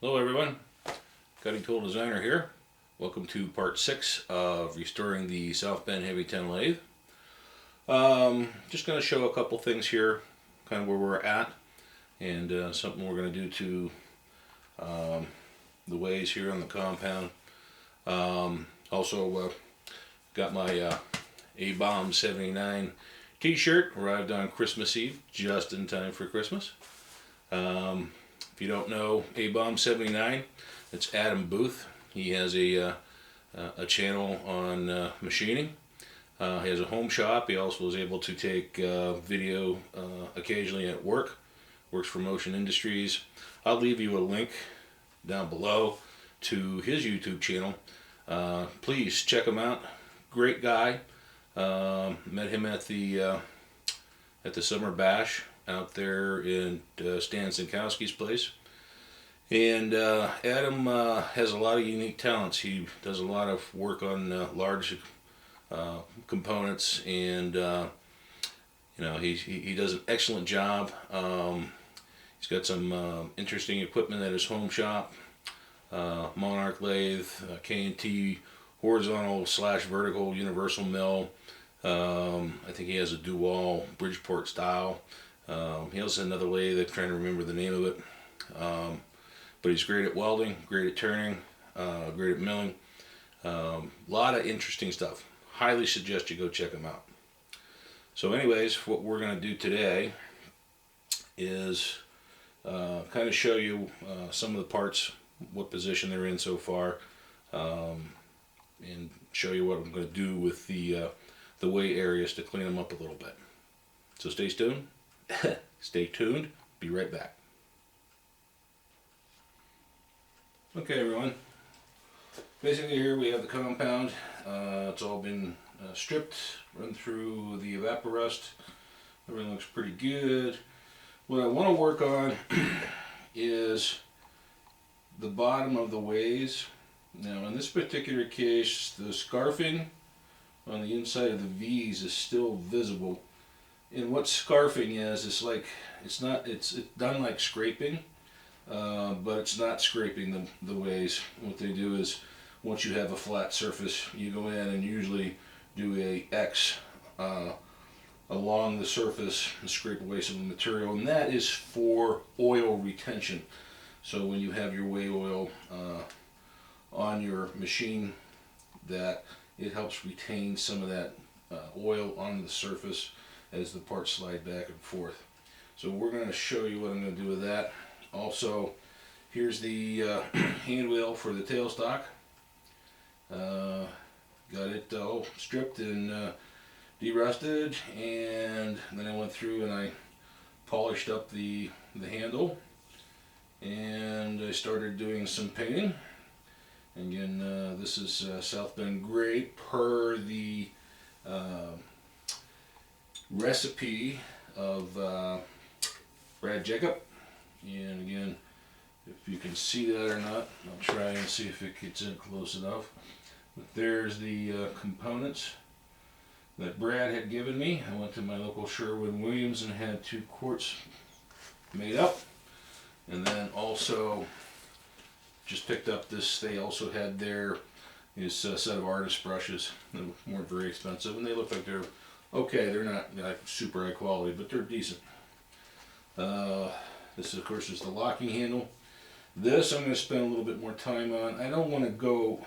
Hello everyone, Cutting Tool Designer here. Welcome to part 6 of restoring the South Bend Heavy 10 lathe. Just going to show a couple things here, kind of where we're at, and something we're going to do to the ways here on the compound. Also got my A-Bomb 79 t-shirt, arrived on Christmas Eve, just in time for Christmas. If you don't know A-Bomb 79, it's Adam Booth. He has a channel on machining. He has a home shop. He also is able to take video occasionally at work. Works for Motion Industries. I'll leave you a link down below to his YouTube channel. Please check him out. Great guy. Met him at the Summer Bash out there in Stan Zinkowski's place. And Adam has a lot of unique talents. He does a lot of work on large components, and he does an excellent job. He's got some interesting equipment at his home shop. Monarch lathe, K&T horizontal / vertical universal mill. I think he has a Dual Bridgeport style. He also has another lathe. I'm trying to remember the name of it. But he's great at welding, great at turning, great at milling. A lot of interesting stuff. Highly suggest you go check him out. So anyways, what we're going to do today is kind of show you some of the parts, what position they're in so far, and show you what I'm going to do with the way areas to clean them up a little bit. So stay tuned. Stay tuned. Be right back. Okay, everyone. Basically, here we have the compound. It's all been stripped, run through the Evapo-Rust. Everything looks pretty good. What I want to work on is the bottom of the ways. Now, in this particular case, the scarfing on the inside of the V's is still visible. And what scarfing is, it's done like scraping, but it's not scraping the ways. What they do is, once you have a flat surface, you go in and usually do a X along the surface and scrape away some of the material, and that is for oil retention. So when you have your way oil on your machine, that it helps retain some of that oil on the surface as the parts slide back and forth. So we're going to show you what I'm going to do with that. Also, here's the hand wheel for the tailstock. Got it all stripped and derusted, and then I went through and I polished up the handle, and I started doing some painting. Again, this is South Bend gray per the recipe of Brad Jacob. And again, if you can see that or not, I'll try and see if it gets in close enough. But there's the components that Brad had given me. I went to my local Sherwin-Williams and had 2 quarts made up. And then also just picked up this, they also had this set of artist brushes. They weren't very expensive, and they look like they're okay. They're not like super high quality, but they're decent. This, of course, is the locking handle. This I'm going to spend a little bit more time on. I don't want to go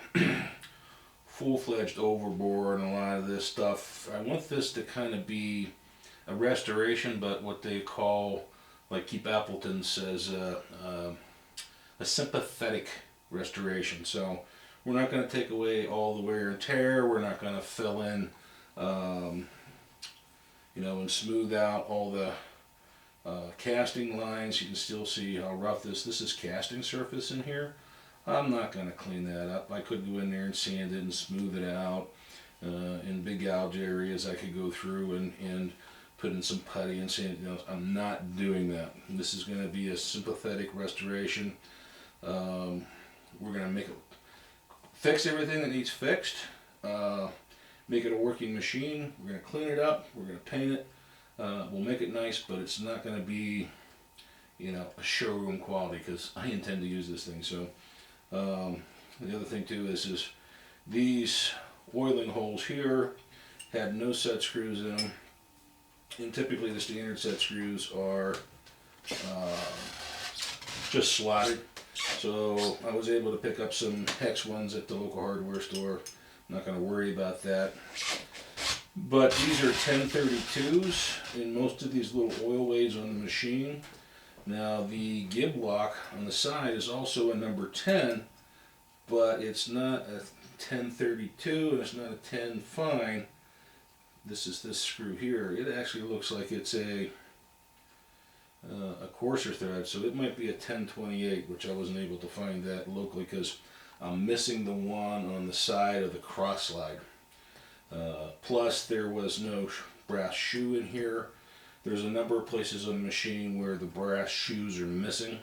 full-fledged overboard on a lot of this stuff. I want this to kind of be a restoration, but what they call, like Keith Appleton says, a sympathetic restoration. So we're not going to take away all the wear and tear. We're not going to fill in, and smooth out all the casting lines. You can still see how rough this is casting surface in here. I'm not going to clean that up. I could go in there and sand it and smooth it out. In big gouge areas I could go through and put in some putty and sand it. I'm not doing that. This is going to be a sympathetic restoration. We're going to fix everything that needs fixed, make it a working machine. We're going to clean it up, we're going to paint it, we'll make it nice, but it's not going to be a showroom quality, because I intend to use this thing. So the other thing too is these oiling holes here had no set screws in them, and typically the standard set screws are just slotted. So I was able to pick up some hex ones at the local hardware store. I'm not going to worry about that. But these are 1032s in most of these little oil ways on the machine. Now the gib lock on the side is also a number 10, but it's not a 1032 and it's not a 10 fine. This is this screw here. It actually looks like it's a coarser thread, so it might be a 1028, which I wasn't able to find that locally because I'm missing the one on the side of the cross slide. Plus there was no brass shoe in here. There's a number of places on the machine where the brass shoes are missing.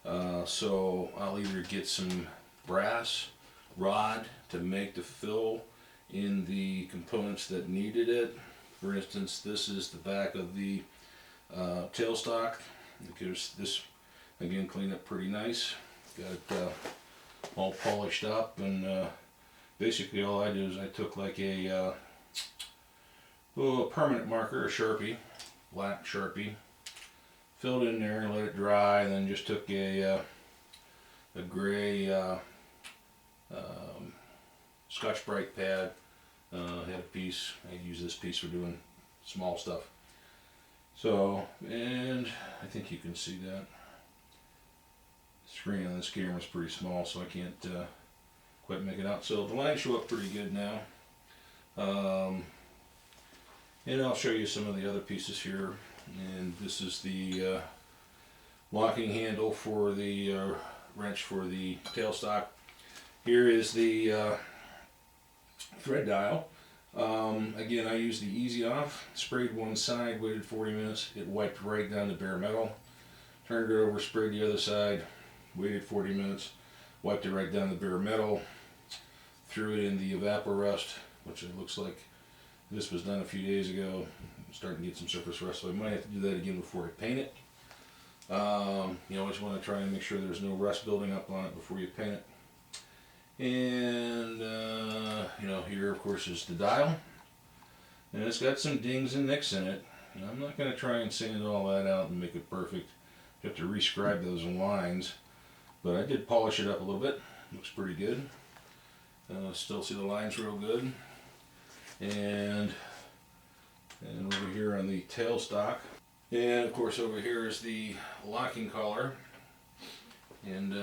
So I'll either get some brass rod to make the fill in the components that needed it. For instance, this is the back of the tailstock. Because this, again, cleaned up pretty nice. Got it all polished up, and basically all I do is I took like a permanent marker, a Sharpie, black Sharpie, filled in there and let it dry, and then just took a gray Scotch-Brite pad. Had a piece. I use this piece for doing small stuff. So, and I think you can see that. The screen on this camera is pretty small, so I can't quite make it out. So the lines show up pretty good now. And I'll show you some of the other pieces here. And this is the locking handle for the wrench for the tailstock. Here is the thread dial. Again, I used the easy off, sprayed one side, waited 40 minutes, it wiped right down to bare metal. Turned it over, sprayed the other side, waited 40 minutes, wiped it right down to bare metal. Threw it in the Evapo-Rust, which it looks like this was done a few days ago. I'm starting to get some surface rust, so I might have to do that again before I paint it. You always want to try and make sure there's no rust building up on it before you paint it. And here of course is the dial, and it's got some dings and nicks in it. And I'm not going to try and sand all that out and make it perfect. You have to rescribe those lines, but I did polish it up a little bit. Looks pretty good. Still see the lines real good. And over here on the tailstock, and of course over here is the locking collar, and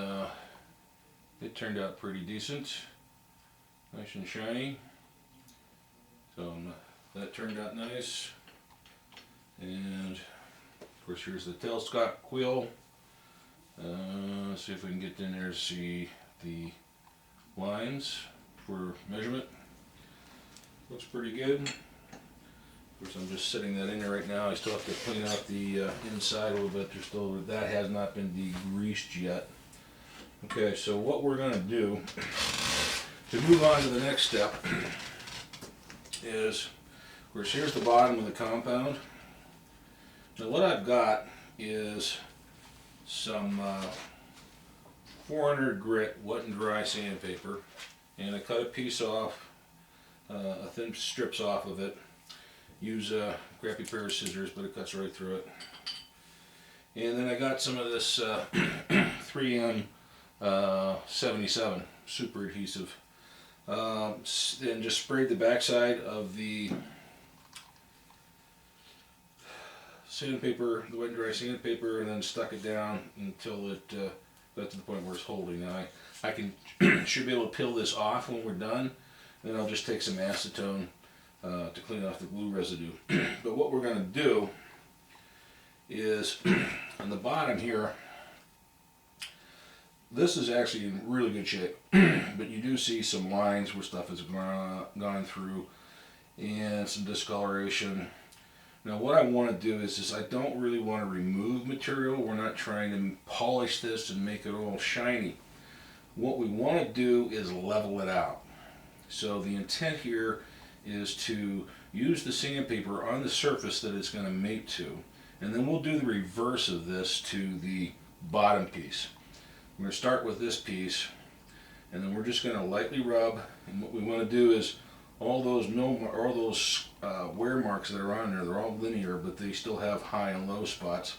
it turned out pretty decent, nice and shiny. So that turned out nice. And of course here's the tailstock wheel. Let's see if we can get in there to see the lines for measurement. Looks pretty good. Of course I'm just setting that in there right now. I still have to clean out the inside a little bit. That has not been degreased yet. Okay, so what we're going to do to move on to the next step is, of course, here's the bottom of the compound. Now what I've got is some 400 grit wet and dry sandpaper, and I cut a piece off, a thin strips off of it. Use a crappy pair of scissors, but it cuts right through it. And then I got some of this 3M 77 super adhesive, and just sprayed the backside of the sandpaper, the wet and dry sandpaper, and then stuck it down until it got to the point where it's holding. Now I can should be able to peel this off when we're done, and then I'll just take some acetone to clean off the glue residue. But what we're going to do is on the bottom here, this is actually in really good shape, but you do see some lines where stuff has gone through and some discoloration. Now what I want to do is I don't really want to remove material. We're not trying to polish this and make it all shiny. What we want to do is level it out. So the intent here is to use the sandpaper on the surface that it's going to mate to, And then we'll do the reverse of this to the bottom piece. We're going to start with this piece, and then we're just going to lightly rub. And what we want to do is all those wear marks that are on there, they're all linear, but they still have high and low spots.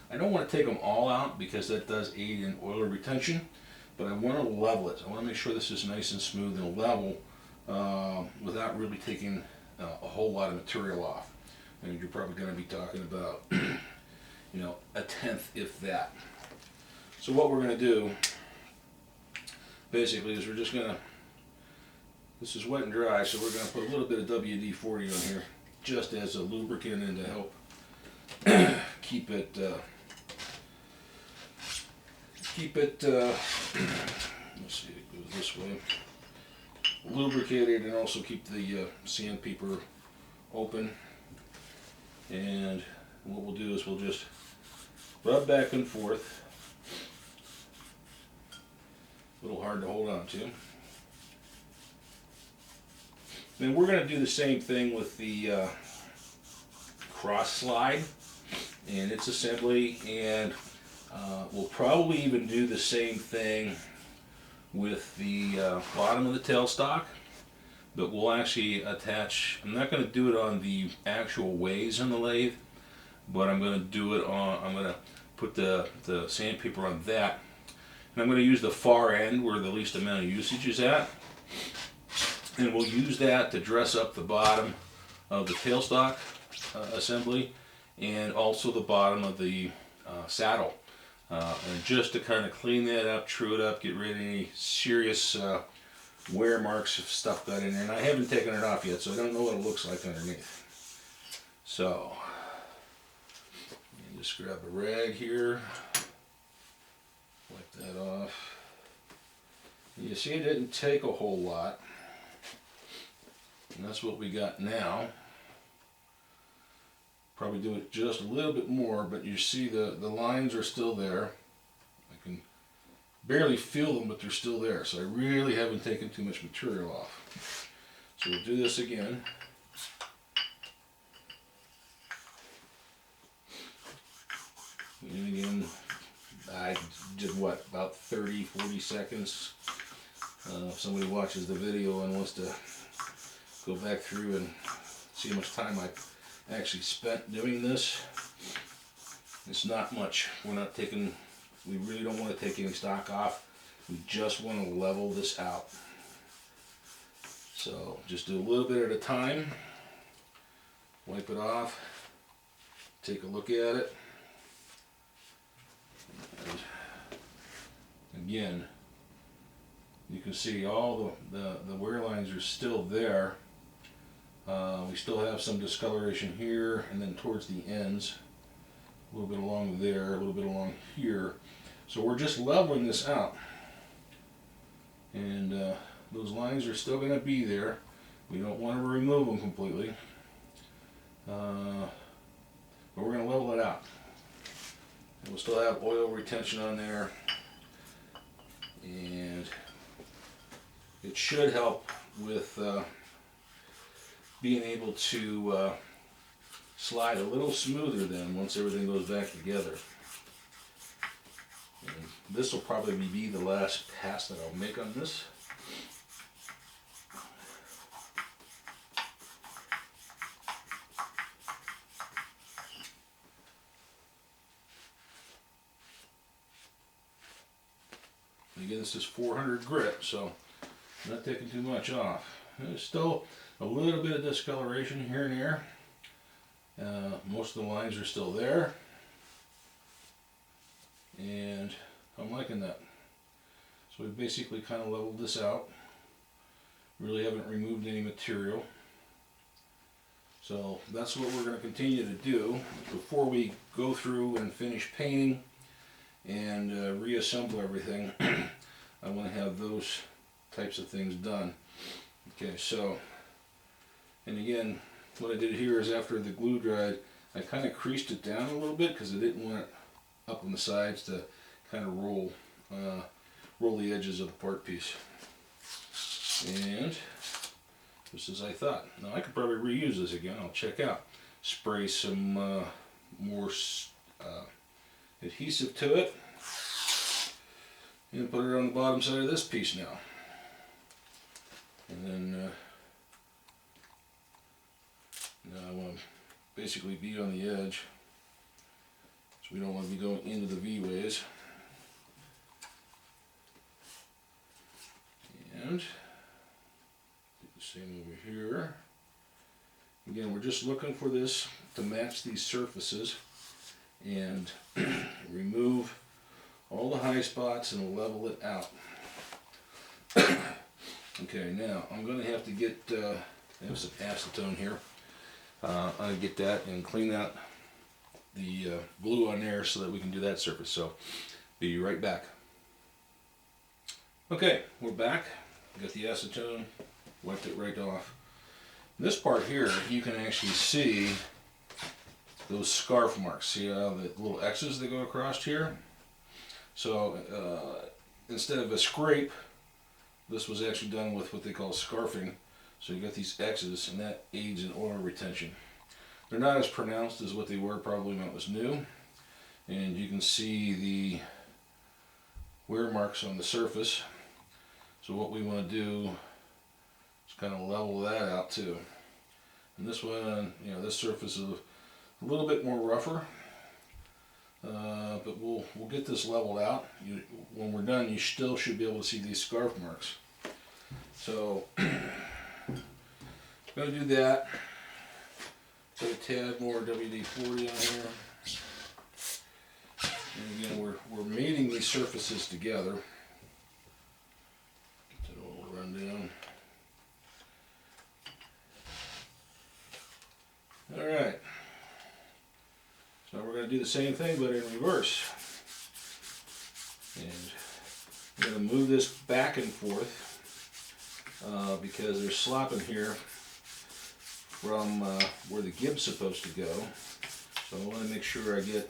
I don't want to take them all out because that does aid in oil retention, but I want to level it. I want to make sure this is nice and smooth and level without really taking a whole lot of material off. And you're probably going to be talking about, you know, a tenth, if that. So what we're going to do, basically, is we're just going to, this is wet and dry, so we're going to put a little bit of WD-40 on here, just as a lubricant and to help keep it, let's see, it goes this way, lubricated, and also keep the sandpaper open. And what we'll do is we'll just rub back and forth. A little hard to hold on to. Then we're going to do the same thing with the cross slide and its assembly, and we'll probably even do the same thing with the bottom of the tailstock. But we'll actually attach, I'm not going to do it on the actual ways on the lathe, but I'm going to do it on, I'm going to put the sandpaper on that. And I'm going to use the far end where the least amount of usage is at. And we'll use that to dress up the bottom of the tailstock assembly and also the bottom of the saddle. And just to kind of clean that up, true it up, get rid of any serious wear marks if stuff got in there, and I haven't taken it off yet, so I don't know what it looks like underneath. So, just grab a rag here, wipe that off. And you see it didn't take a whole lot, and that's what we got now. Probably do it just a little bit more, but you see the lines are still there. I can barely feel them, but they're still there, so I really haven't taken too much material off. So we'll do this again. And again, I did what, about 30-40 seconds. If somebody watches the video and wants to go back through and see how much time I actually spent doing this, it's not much. We're not taking, we really don't want to take any stock off. We just want to level this out. So just do a little bit at a time. Wipe it off. Take a look at it. And again, you can see all the wear lines are still there. We still have some discoloration here and then towards the ends. A little bit along there, a little bit along here. So we're just leveling this out. And those lines are still going to be there. We don't want to remove them completely. But we're going to level it out. And we'll still have oil retention on there. And it should help with being able to slide a little smoother then once everything goes back together. And this will probably be the last pass that I'll make on this. And again, this is 400 grit, so I'm not taking too much off. There's still a little bit of discoloration here and there. Most of the lines are still there, and I'm liking that. So we basically kind of leveled this out. Really haven't removed any material. So that's what we're going to continue to do before we go through and finish painting and reassemble everything. I want to have those types of things done. Okay, so, and again, what I did here is after the glue dried, I kind of creased it down a little bit because I didn't want it up on the sides to kind of roll the edges of the part piece. And just as I thought. Now I could probably reuse this again. I'll check out. Spray some more adhesive to it. And put it on the bottom side of this piece now. And then now I want to basically be on the edge, so we don't want to be going into the V-ways. And do the same over here. Again, we're just looking for this to match these surfaces and remove all the high spots and level it out. Okay, now I'm going to have to get I have some acetone here. I'll get that and clean out the glue on there so that we can do that surface. So, be right back. Okay, we're back. Got the acetone, wiped it right off. This part here, you can actually see those scarf marks. See how the little X's that go across here? So, instead of a scrape, this was actually done with what they call scarfing. So you got these X's, and that aids in oil retention. They're not as pronounced as what they were probably when it was new. And you can see the wear marks on the surface. So what we want to do is kind of level that out too. And this one, you know, this surface is a little bit more rougher. But we'll get this leveled out. When we're done, you still should be able to see these scarf marks. So, going to do that. Put a tad more WD-40 on here. And again, we're mating these surfaces together. Get that all run down. All right. So we're going to do the same thing, but in reverse. And I'm going to move this back and forth because there's slopping here from where the gib's supposed to go. So I want to make sure I get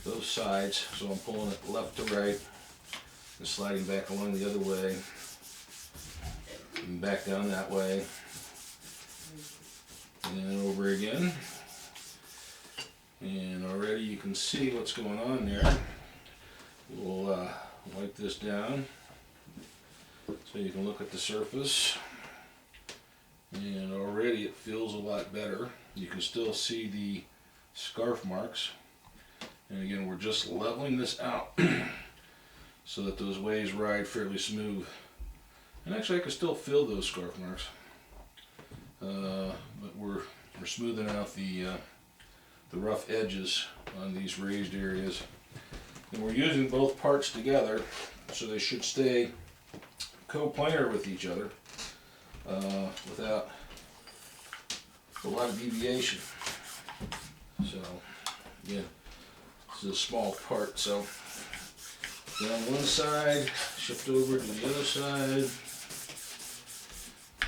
those sides. So I'm pulling it left to right and sliding back along the other way and back down that way and then over again. And already you can see what's going on there. We'll wipe this down so you can look at the surface. And already it feels a lot better. You can still see the scarf marks. And again, we're just leveling this out so that those waves ride fairly smooth. And actually I can still feel those scarf marks. But we're smoothing out the rough edges on these raised areas. And we're using both parts together so they should stay coplanar with each other without a lot of deviation. So again, this is a small part, so down one side, shift over to the other side,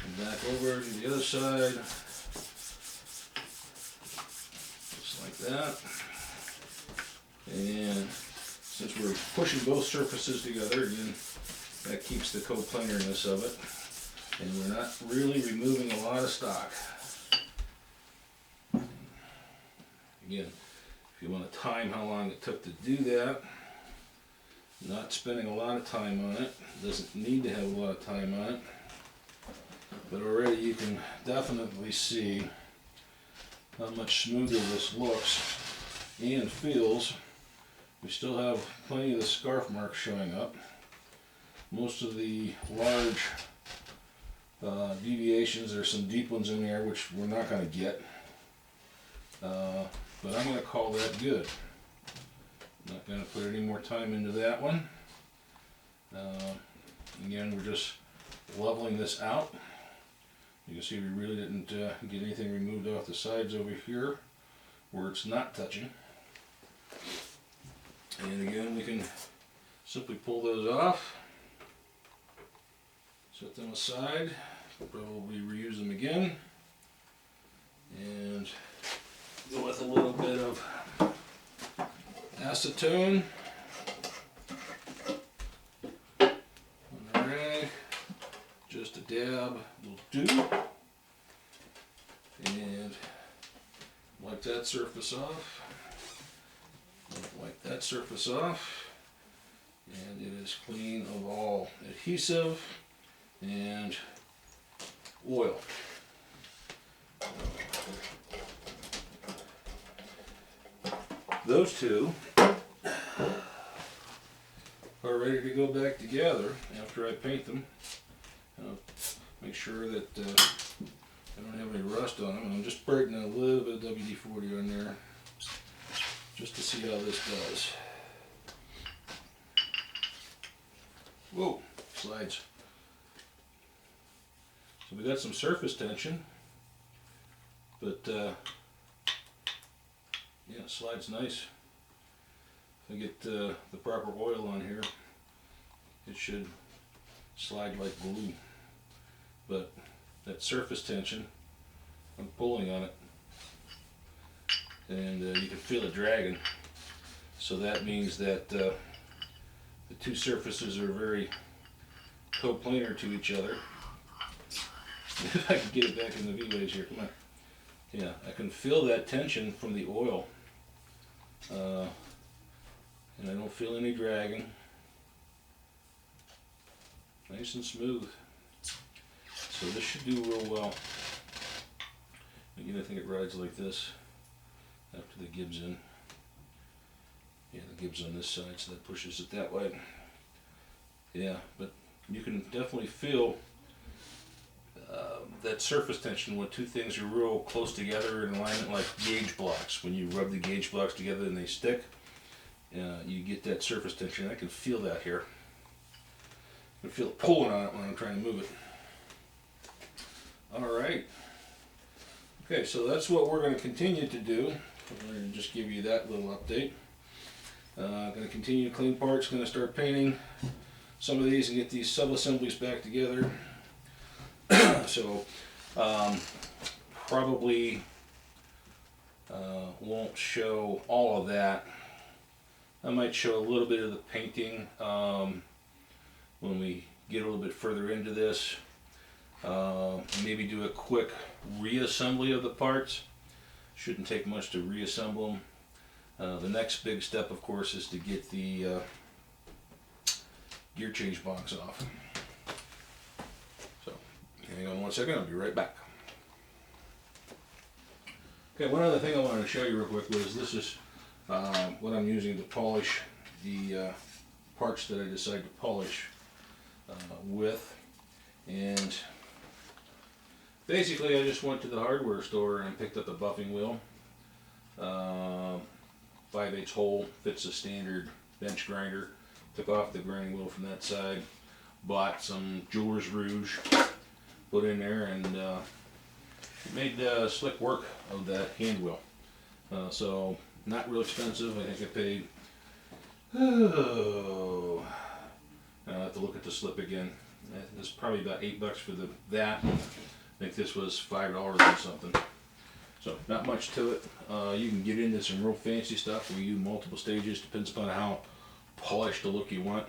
and back over to the other side. That. And since we're pushing both surfaces together, again, that keeps the coplanarness of it, and we're not really removing a lot of stock. Again, if you want to time how long it took to do that, not spending a lot of time on it, doesn't need to have a lot of time on it, but already you can definitely see how much smoother this looks and feels. We still have plenty of the scarf marks showing up. Most of the large deviations, there's some deep ones in there which we're not going to get. But I'm going to call that good. Not going to put any more time into that one. Again, we're just leveling this out. You can see we really didn't get anything removed off the sides over here where it's not touching. And again, we can simply pull those off, set them aside, probably reuse them again, and go with a little bit of acetone on the rag. Just a dab will do. And wipe that that surface off. Wipe that surface off. And it is clean of all adhesive and oil. Those two are ready to go back together after I paint them. Make sure that I don't have any rust on them. I'm just spraying a little bit of WD-40 on there just to see how this does. Whoa, slides. So we got some surface tension, but yeah, it slides nice. If I get the proper oil on here, it should slide like glue. But that surface tension, I'm pulling on it, and you can feel it dragging. So that means that the two surfaces are very coplanar to each other. If I can get it back in the V-waves here, come on. Yeah, I can feel that tension from the oil, and I don't feel any dragging. Nice and smooth. So this should do real well. Again, I think it rides like this after the gib's in. Yeah, the gib's on this side, so that pushes it that way. Yeah, but you can definitely feel that surface tension when two things are real close together in alignment, like gauge blocks. When you rub the gauge blocks together and they stick, you get that surface tension. I can feel that here. I can feel it pulling on it when I'm trying to move it. Alright. Okay, so that's what we're going to continue to do. I'm going to just give you that little update. I'm going to continue to clean parts, going to start painting some of these and get these sub-assemblies back together. So, probably won't show all of that. I might show a little bit of the painting when we get a little bit further into this. Maybe do a quick reassembly of the parts. Shouldn't take much to reassemble them. The next big step, of course, is to get the gear change box off. So, hang on one second, I'll be right back. Okay, one other thing I wanted to show you real quick was this is what I'm using to polish the parts that I decide to polish with. And basically I just went to the hardware store and picked up a buffing wheel. 5/8 hole, fits a standard bench grinder. Took off the grinding wheel from that side. Bought some Jeweler's Rouge, put in there, and made slick work of that hand wheel. So not real expensive. I think I paid, I'll have to look at the slip again. It's probably about $8 for that. I think this was $5 or something. So not much to it. You can get into some real fancy stuff where you do multiple stages, depends upon how polished the look you want.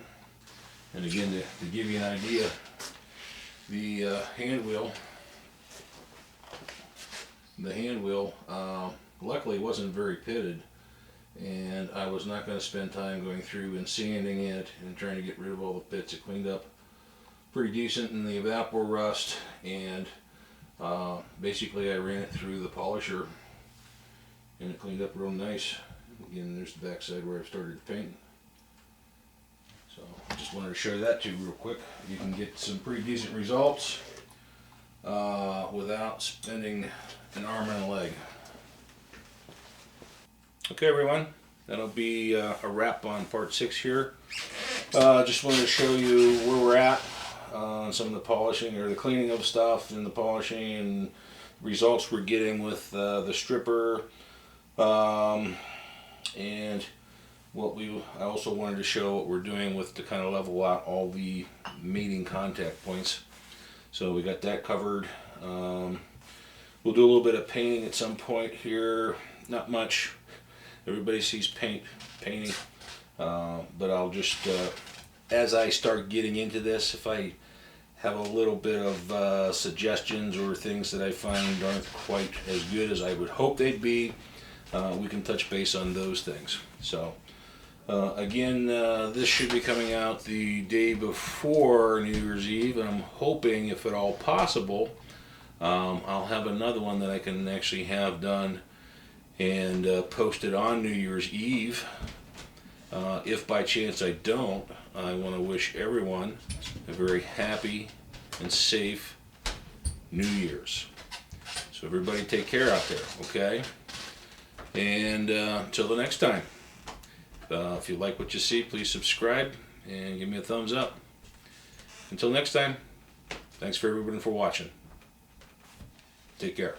And again, to give you an idea, the hand wheel, luckily wasn't very pitted, and I was not going to spend time going through and sanding it and trying to get rid of all the pits. It cleaned up pretty decent in the Evapo-Rust, and basically I ran it through the polisher and it cleaned up real nice. Again, there's the back side where I've started painting. So I just wanted to show that to you real quick. You can get some pretty decent results without spending an arm and a leg. Okay everyone, that'll be a wrap on part 6 here. Just wanted to show you where we're at on some of the polishing or the cleaning of stuff and the polishing and results we're getting with the stripper, and I also wanted to show what we're doing with to kind of level out all the mating contact points. So we got that covered. We'll do a little bit of painting at some point here, not much. Everybody sees painting, but I'll just as I start getting into this, if I have a little bit of suggestions or things that I find aren't quite as good as I would hope they'd be, we can touch base on those things. So again, this should be coming out the day before New Year's Eve, and I'm hoping, if at all possible, I'll have another one that I can actually have done and posted on New Year's Eve. If by chance I don't, I want to wish everyone a very happy and safe New Year's. So everybody take care out there, okay? And until the next time, if you like what you see, please subscribe and give me a thumbs up. Until next time, thanks for everyone for watching. Take care.